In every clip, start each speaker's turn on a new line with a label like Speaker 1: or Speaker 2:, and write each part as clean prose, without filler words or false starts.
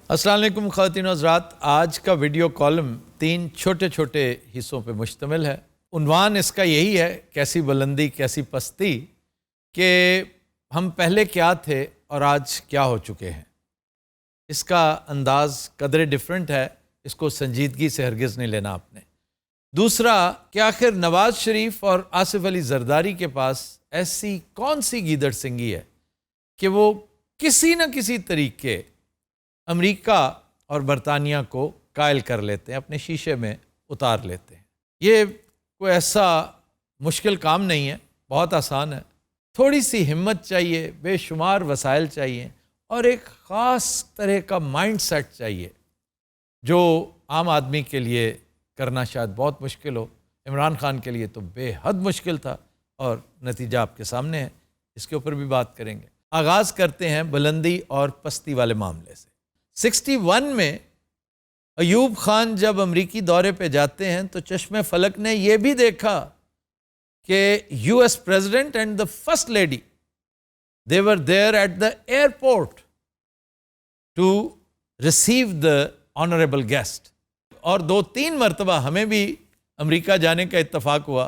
Speaker 1: السلام علیکم خواتین و حضرات، آج کا ویڈیو کالم 3 چھوٹے چھوٹے حصوں پہ مشتمل ہے۔ عنوان اس کا یہی ہے، کیسی بلندی کیسی پستی، کہ ہم پہلے کیا تھے اور آج کیا ہو چکے ہیں۔ اس کا انداز قدرے ڈیفرنٹ ہے، اس کو سنجیدگی سے ہرگز نہیں لینا آپ نے۔ دوسرا کہ آخر نواز شریف اور آصف علی زرداری کے پاس ایسی کون سی گیدڑ سنگی ہے کہ وہ کسی نہ کسی طریقے امریکہ اور برطانیہ کو قائل کر لیتے ہیں، اپنے شیشے میں اتار لیتے ہیں۔ یہ کوئی ایسا مشکل کام نہیں ہے، بہت آسان ہے۔ تھوڑی سی ہمت چاہیے، بے شمار وسائل چاہیے، اور ایک خاص طرح کا مائنڈ سیٹ چاہیے جو عام آدمی کے لیے کرنا شاید بہت مشکل ہو۔ عمران خان کے لیے تو بے حد مشکل تھا، اور نتیجہ آپ کے سامنے ہے، اس کے اوپر بھی بات کریں گے۔ آغاز کرتے ہیں بلندی اور پستی والے معاملے سے۔ 61 میں ایوب خان جب امریکی دورے پہ جاتے ہیں تو چشم فلک نے یہ بھی دیکھا کہ U S president and the first lady they were there at the airport to receive the honorable guest۔ اور 2-3 مرتبہ ہمیں بھی امریکہ جانے کا اتفاق ہوا،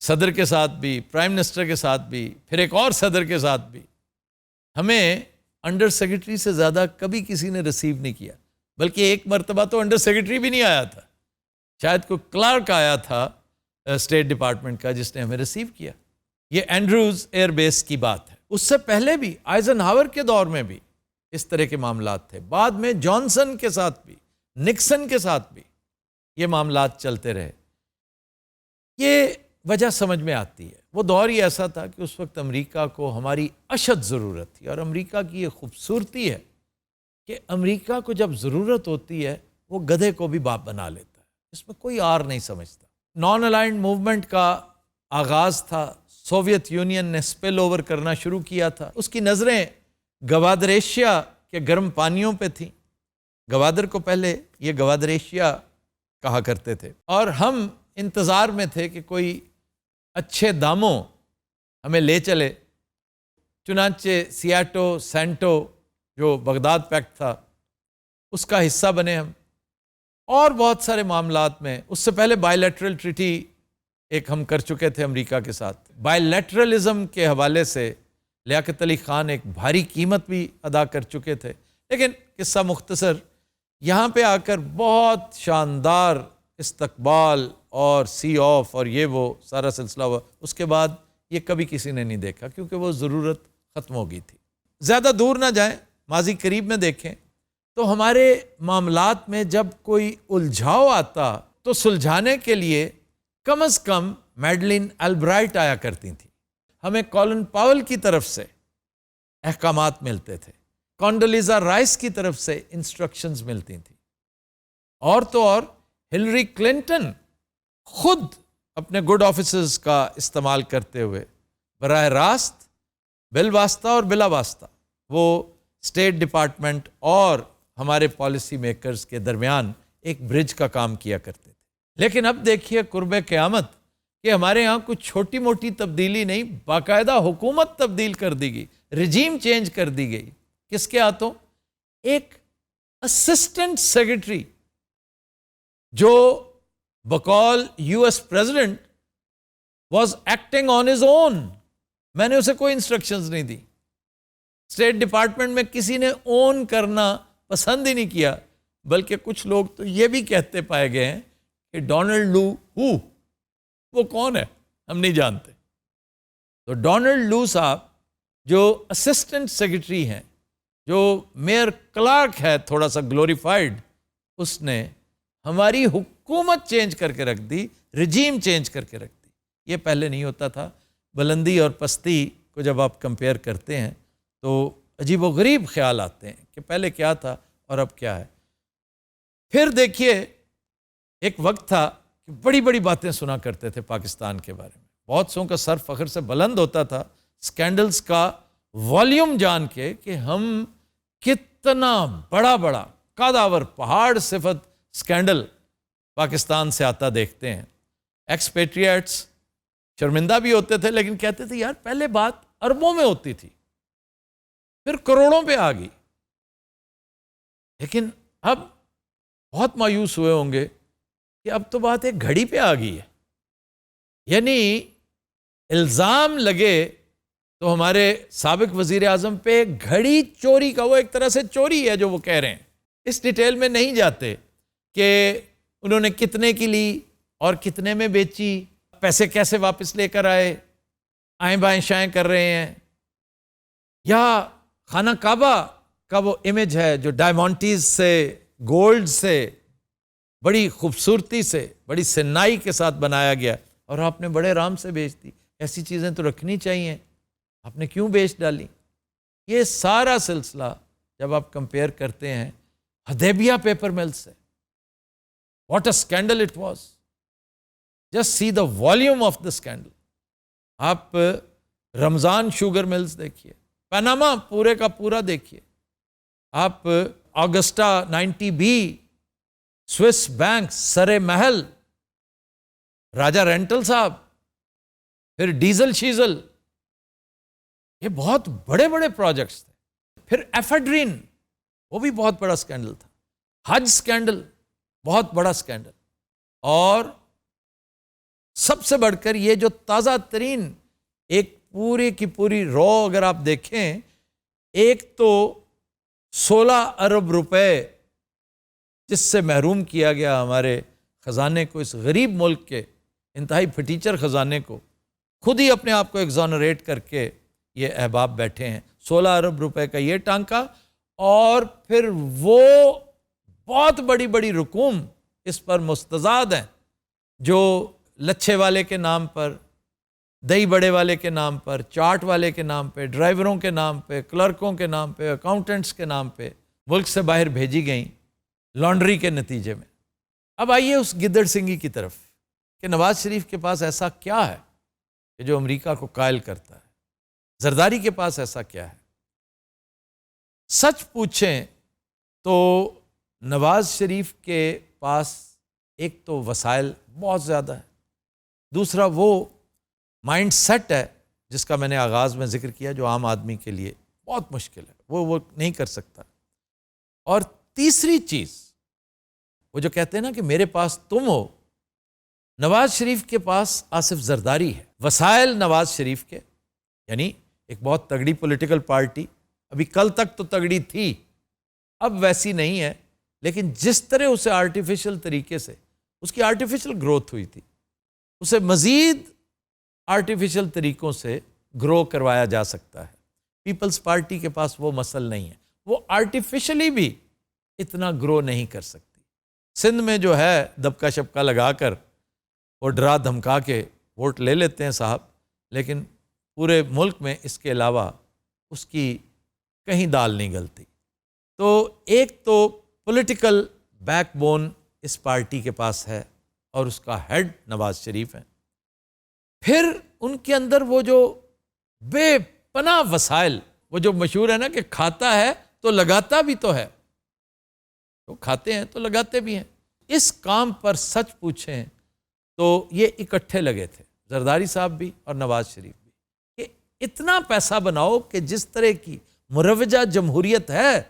Speaker 1: صدر کے ساتھ بھی، پرائم منسٹر کے ساتھ بھی، پھر ایک اور صدر کے ساتھ بھی۔ ہمیں انڈر سیکرٹری سے زیادہ کبھی کسی نے ریسیو نہیں کیا، بلکہ ایک مرتبہ تو انڈر سیکرٹری بھی نہیں آیا تھا، شاید کوئی کلرک آیا تھا اسٹیٹ ڈپارٹمنٹ کا جس نے ہمیں ریسیو کیا۔ یہ اینڈروز ایئر بیس کی بات ہے۔ اس سے پہلے بھی آئزن ہاور کے دور میں بھی اس طرح کے معاملات تھے، بعد میں جانسن کے ساتھ بھی، نکسن کے ساتھ بھی یہ معاملات چلتے رہے۔ یہ وجہ سمجھ میں آتی ہے، وہ دور ہی ایسا تھا کہ اس وقت امریکہ کو ہماری اشد ضرورت تھی، اور امریکہ کی یہ خوبصورتی ہے کہ امریکہ کو جب ضرورت ہوتی ہے وہ گدھے کو بھی باپ بنا لیتا ہے، اس میں کوئی آر نہیں سمجھتا۔ نان الائنڈ موومنٹ کا آغاز تھا، سوویت یونین نے سپل اوور کرنا شروع کیا تھا، اس کی نظریں گوادر ایشیا کے گرم پانیوں پہ تھیں۔ گوادر کو پہلے یہ گوادر ایشیا کہا کرتے تھے، اور ہم انتظار میں تھے کہ کوئی اچھے داموں ہمیں لے چلے۔ چنانچہ سیاٹو سینٹو جو بغداد پیکٹ تھا اس کا حصہ بنے ہم، اور بہت سارے معاملات میں۔ اس سے پہلے بائی لیٹرل ٹریٹی ایک ہم کر چکے تھے امریکہ کے ساتھ۔ بائی لیٹرلزم کے حوالے سے لیاقت علی خان ایک بھاری قیمت بھی ادا کر چکے تھے، لیکن قصہ مختصر، یہاں پہ آ کر بہت شاندار استقبال اور سی آف اور یہ وہ سارا سلسلہ ہوا۔ اس کے بعد یہ کبھی کسی نے نہیں دیکھا، کیونکہ وہ ضرورت ختم ہو گئی تھی۔ زیادہ دور نہ جائیں، ماضی قریب میں دیکھیں تو ہمارے معاملات میں جب کوئی الجھاؤ آتا تو سلجھانے کے لیے کم از کم میڈلن البرائٹ آیا کرتی تھیں، ہمیں کولن پاول کی طرف سے احکامات ملتے تھے، کونڈولیزا رائس کی طرف سے انسٹرکشنز ملتی تھیں، اور تو اور ہلری کلنٹن خود اپنے گڈ آفیسز کا استعمال کرتے ہوئے براہ راست بالواسطہ اور بلا واسطہ وہ اسٹیٹ ڈپارٹمنٹ اور ہمارے پالیسی میکرز کے درمیان ایک برج کا کام کیا کرتے تھے۔ لیکن اب دیکھیے قرب قیامت کہ ہمارے ہاں کچھ چھوٹی موٹی تبدیلی نہیں، باقاعدہ حکومت تبدیل کر دی گئی، رجیم چینج کر دی گئی۔ کس کے ہاتھوں؟ ایک اسسٹنٹ سیکرٹری جو بقول U S president was acting on his own, میں نے اسے کوئی انسٹرکشنز نہیں دی۔ اسٹیٹ ڈپارٹمنٹ میں کسی نے اون کرنا پسند ہی نہیں کیا، بلکہ کچھ لوگ تو یہ بھی کہتے پائے گئے ہیں کہ ڈونلڈ لو وہ کون ہے ہم نہیں جانتے۔ تو ڈونلڈ لو صاحب جو اسسٹنٹ سیکرٹری ہیں، جو میئر کلارک ہے تھوڑا سا گلوریفائڈ، اس نے ہماری حکومت چینج کر کے رکھ دی، رجیم چینج کر کے رکھ دی۔ یہ پہلے نہیں ہوتا تھا۔ بلندی اور پستی کو جب آپ کمپیئر کرتے ہیں تو عجیب و غریب خیال آتے ہیں کہ پہلے کیا تھا اور اب کیا ہے۔ پھر دیکھیے ایک وقت تھا کہ بڑی بڑی باتیں سنا کرتے تھے پاکستان کے بارے میں، بہت سو کا سر فخر سے بلند ہوتا تھا سکینڈلز کا والیوم جان کے کہ ہم کتنا بڑا بڑا قادآور پہاڑ صفت سکینڈل پاکستان سے آتا دیکھتے ہیں۔ ایکسپیٹریٹس شرمندہ بھی ہوتے تھے، لیکن کہتے تھے یار پہلے بات اربوں میں ہوتی تھی، پھر کروڑوں پہ آ گئی۔ لیکن اب بہت مایوس ہوئے ہوں گے کہ اب تو بات ایک گھڑی پہ آ گئی ہے، یعنی الزام لگے تو ہمارے سابق وزیر اعظم پہ گھڑی چوری کا، وہ ایک طرح سے چوری ہے جو وہ کہہ رہے ہیں۔ اس ڈیٹیل میں نہیں جاتے کہ انہوں نے کتنے کی لی اور کتنے میں بیچی، پیسے کیسے واپس لے کر آئے، آئیں بائیں شائیں کر رہے ہیں۔ یا خانہ کعبہ کا وہ امیج ہے جو ڈائمونٹیز سے، گولڈ سے، بڑی خوبصورتی سے، بڑی سنائی کے ساتھ بنایا گیا، اور آپ نے بڑے آرام سے بیچ دی۔ ایسی چیزیں تو رکھنی چاہیے، آپ نے کیوں بیچ ڈالی؟ یہ سارا سلسلہ جب آپ کمپیئر کرتے ہیں حدیبیہ پیپر مل سے، what a scandal it was, just see the volume of the scandal. آپ رمضان شوگر ملز دیکھیے، پاناما پورے کا پورا دیکھیے، آپ آگسٹا 90B، سوئس بینک، سرے محل، راجہ رینٹل صاحب، پھر ڈیزل شیزل، یہ بہت بڑے بڑے پروجیکٹس تھے۔ پھر ایفیڈرین، وہ بھی بہت بڑا سکینڈل تھا۔ حج سکینڈل، بہت بڑا سکینڈل۔ اور سب سے بڑھ کر یہ جو تازہ ترین ایک پوری کی پوری رو اگر آپ دیکھیں، ایک تو 16 ارب روپے جس سے محروم کیا گیا ہمارے خزانے کو، اس غریب ملک کے انتہائی پھٹیچر خزانے کو، خود ہی اپنے آپ کو ایگزونریٹ کر کے یہ احباب بیٹھے ہیں۔ 16 ارب روپے کا یہ ٹانکا، اور پھر وہ بہت بڑی بڑی رقوم اس پر مستزاد ہیں جو لچھے والے کے نام پر، دہی بڑے والے کے نام پر، چاٹ والے کے نام پہ، ڈرائیوروں کے نام پہ، کلرکوں کے نام پہ، اکاؤنٹنٹس کے نام پہ ملک سے باہر بھیجی گئیں لانڈری کے نتیجے میں۔ اب آئیے اس گدڑ سنگھی کی طرف کہ نواز شریف کے پاس ایسا کیا ہے کہ جو امریکہ کو قائل کرتا ہے، زرداری کے پاس ایسا کیا ہے؟ سچ پوچھیں تو نواز شریف کے پاس ایک تو وسائل بہت زیادہ ہے، دوسرا وہ مائنڈ سیٹ ہے جس کا میں نے آغاز میں ذکر کیا، جو عام آدمی کے لیے بہت مشکل ہے، وہ نہیں کر سکتا۔ اور تیسری چیز، وہ جو کہتے ہیں نا کہ میرے پاس تم ہو، نواز شریف کے پاس آصف زرداری ہے۔ وسائل نواز شریف کے، یعنی ایک بہت تگڑی پولیٹیکل پارٹی، ابھی کل تک تو تگڑی تھی، اب ویسی نہیں ہے، لیکن جس طرح اسے آرٹیفیشل طریقے سے، اس کی آرٹیفیشل گروتھ ہوئی تھی، اسے مزید آرٹیفیشل طریقوں سے گرو کروایا جا سکتا ہے۔ پیپلز پارٹی کے پاس وہ مسل نہیں ہے، وہ آرٹیفیشلی بھی اتنا گرو نہیں کر سکتی۔ سندھ میں جو ہے دبکا شبکا لگا کر وہ ڈرا دھمکا کے ووٹ لے لیتے ہیں صاحب، لیکن پورے ملک میں اس کے علاوہ اس کی کہیں دال نہیں گلتی۔ تو ایک تو پولیٹیکل بیک بون اس پارٹی کے پاس ہے، اور اس کا ہیڈ نواز شریف ہے۔ پھر ان کے اندر وہ جو بے پناہ وسائل، وہ جو مشہور ہے نا کہ کھاتا ہے تو لگاتا بھی تو ہے، تو کھاتے ہیں تو لگاتے بھی ہیں۔ اس کام پر سچ پوچھیں تو یہ اکٹھے لگے تھے، زرداری صاحب بھی اور نواز شریف بھی، کہ اتنا پیسہ بناؤ کہ جس طرح کی مروجہ جمہوریت ہے،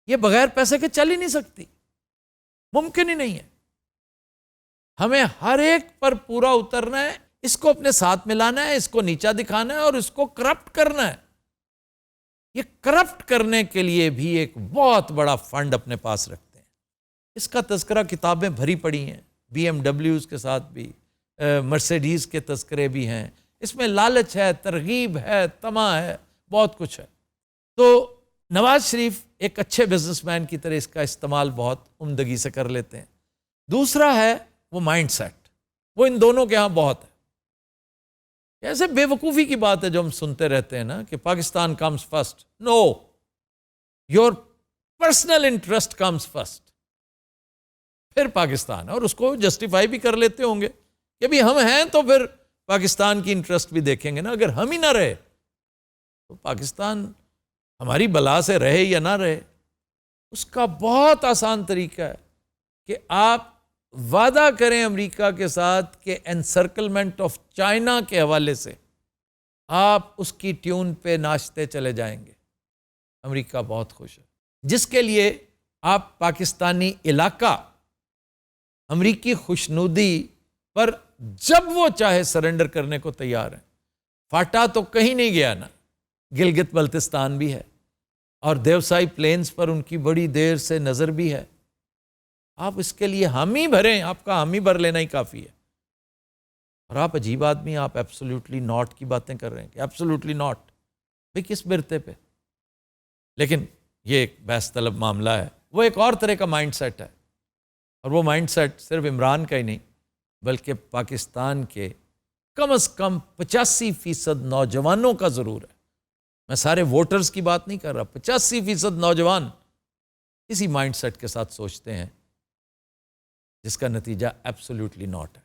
Speaker 1: یہ بغیر پیسے کے چل ہی نہیں سکتی، ممکن ہی نہیں ہے۔ ہمیں ہر ایک پر پورا اترنا ہے، اس کو اپنے ساتھ ملانا ہے، اس کو نیچا دکھانا ہے، اور اس کو کرپٹ کرنا ہے۔ یہ کرپٹ کرنے کے لیے بھی ایک بہت بڑا فنڈ اپنے پاس رکھتے ہیں۔ اس کا تذکرہ کتابیں بھری پڑی ہیں، BMW کے ساتھ بھی، مرسیڈیز کے تذکرے بھی ہیں، اس میں لالچ ہے، ترغیب ہے، طمع ہے، بہت کچھ ہے۔ تو نواز شریف ایک اچھے بزنس مین کی طرح اس کا استعمال بہت عمدگی سے کر لیتے ہیں۔ دوسرا ہے وہ مائنڈ سیٹ، وہ ان دونوں کے ہاں بہت ہے۔ ایسے بے وقوفی کی بات ہے جو ہم سنتے رہتے ہیں نا کہ Pakistan comes first, no, your personal interest comes first, پھر پاکستان، اور اس کو جسٹیفائی بھی کر لیتے ہوں گے کہ بھی ہم ہیں تو پھر پاکستان کی انٹرسٹ بھی دیکھیں گے نا، اگر ہم ہی نہ رہے تو پاکستان ہماری بلا سے رہے یا نہ رہے۔ اس کا بہت آسان طریقہ ہے کہ آپ وعدہ کریں امریکہ کے ساتھ کہ انسرکلمنٹ آف چائنا کے حوالے سے آپ اس کی ٹیون پہ ناچتے چلے جائیں گے، امریکہ بہت خوش ہے، جس کے لیے آپ پاکستانی علاقہ امریکی خوشنودی پر جب وہ چاہے سرنڈر کرنے کو تیار ہیں. فاٹا تو کہیں نہیں گیا نا, گلگت بلتستان بھی ہے اور دیوسائی پلینز پر ان کی بڑی دیر سے نظر بھی ہے. آپ اس کے لیے حامی بھریں, آپ کا حامی بھر لینا ہی کافی ہے. اور آپ عجیب آدمی, آپ ایبسولوٹلی ناٹ کی باتیں کر رہے ہیں کہ ایبسولوٹلی ناٹ, بھئی کس برتے پہ؟ لیکن یہ ایک بحث طلب معاملہ ہے, وہ ایک اور طرح کا مائنڈ سیٹ ہے, اور وہ مائنڈ سیٹ صرف عمران کا ہی نہیں بلکہ پاکستان کے کم از کم 85% نوجوانوں کا ضرور ہے. میں سارے ووٹرز کی بات نہیں کر رہا, 85% نوجوان اسی مائنڈ سیٹ کے ساتھ سوچتے ہیں, جس کا نتیجہ ایبسولوٹلی ناٹ ہے.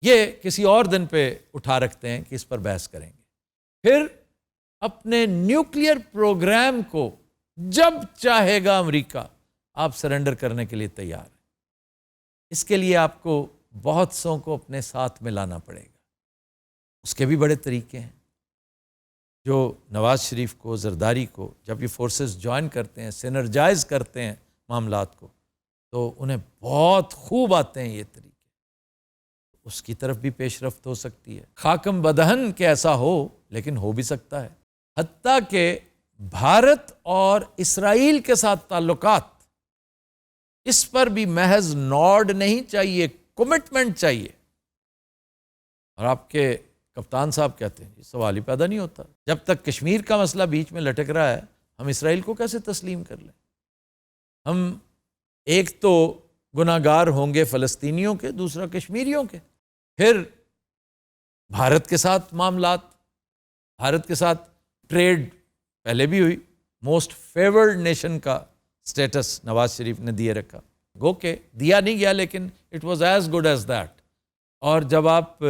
Speaker 1: یہ کسی اور دن پہ اٹھا رکھتے ہیں کہ اس پر بحث کریں گے. پھر اپنے نیوکلیئر پروگرام کو جب چاہے گا امریکہ آپ سرنڈر کرنے کے لیے تیار ہیں. اس کے لیے آپ کو بہت سوں کو اپنے ساتھ میں لانا پڑے گا. اس کے بھی بڑے طریقے ہیں. جو نواز شریف کو, زرداری کو جب یہ فورسز جوائن کرتے ہیں, سینرجائز کرتے ہیں معاملات کو, تو انہیں بہت خوب آتے ہیں یہ طریقے. اس کی طرف بھی پیش رفت ہو سکتی ہے. خاکم بدہن کہ ایسا ہو, لیکن ہو بھی سکتا ہے. حتیٰ کہ بھارت اور اسرائیل کے ساتھ تعلقات, اس پر بھی محض نوڈ نہیں چاہیے, کمٹمنٹ چاہیے. اور آپ کے کپتان صاحب کہتے ہیں یہ سوال ہی پیدا نہیں ہوتا, جب تک کشمیر کا مسئلہ بیچ میں لٹک رہا ہے ہم اسرائیل کو کیسے تسلیم کر لیں؟ ہم ایک تو گناہ گار ہوں گے فلسطینیوں کے, دوسرا کشمیریوں کے. پھر بھارت کے ساتھ معاملات, بھارت کے ساتھ ٹریڈ پہلے بھی ہوئی, موسٹ فیورڈ نیشن کا سٹیٹس نواز شریف نے دیے رکھا, گو کہ دیا نہیں گیا لیکن it was as good as that. اور جب آپ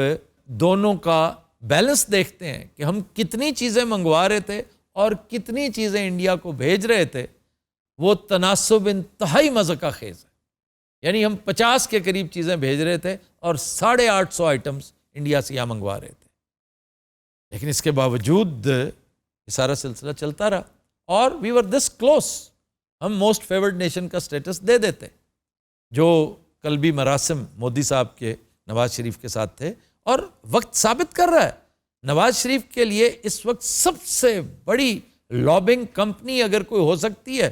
Speaker 1: دونوں کا بیلنس دیکھتے ہیں کہ ہم کتنی چیزیں منگوا رہے تھے اور کتنی چیزیں انڈیا کو بھیج رہے تھے, وہ تناسب انتہائی مزہ کا خیز ہے. یعنی ہم 50 کے قریب چیزیں بھیج رہے تھے اور 850 آئٹمس انڈیا سے یہاں منگوا رہے تھے. لیکن اس کے باوجود یہ سارا سلسلہ چلتا رہا اور وی ور دس کلوز, ہم موسٹ فیورڈ نیشن کا سٹیٹس دے دیتے. جو قلبی مراسم مودی صاحب کے نواز شریف کے ساتھ تھے, اور وقت ثابت کر رہا ہے نواز شریف کے لیے اس وقت سب سے بڑی لابنگ کمپنی اگر کوئی ہو سکتی ہے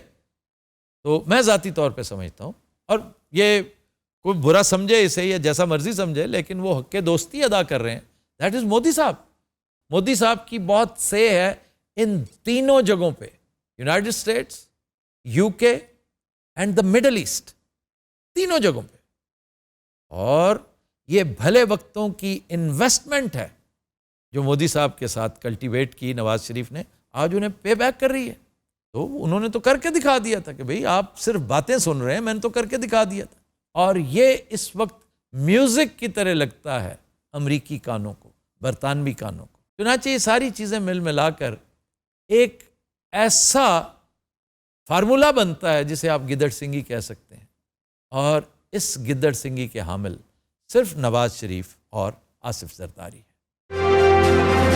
Speaker 1: تو میں ذاتی طور پہ سمجھتا ہوں, اور یہ کوئی برا سمجھے اسے یا جیسا مرضی سمجھے, لیکن وہ حق دوستی ادا کر رہے ہیں, دیٹ از مودی صاحب. مودی صاحب کی بہت سے ہے ان تینوں جگہوں پہ, یونائٹڈ اسٹیٹس, یو کے اینڈ دا مڈل ایسٹ, تینوں جگہوں پہ. اور یہ بھلے وقتوں کی انویسٹمنٹ ہے جو مودی صاحب کے ساتھ کلٹیویٹ کی نواز شریف نے, آج انہیں پے بیک کر رہی ہے. تو انہوں نے تو کر کے دکھا دیا تھا کہ بھئی آپ صرف باتیں سن رہے ہیں, میں نے تو کر کے دکھا دیا تھا. اور یہ اس وقت میوزک کی طرح لگتا ہے امریکی کانوں کو, برطانوی کانوں کو. چنانچہ یہ ساری چیزیں مل ملا کر ایک ایسا فارمولہ بنتا ہے جسے آپ گدڑ سنگھی کہہ سکتے ہیں, اور اس گدڑ سنگھی کے حامل صرف نواز شریف اور آصف زرداری ہے.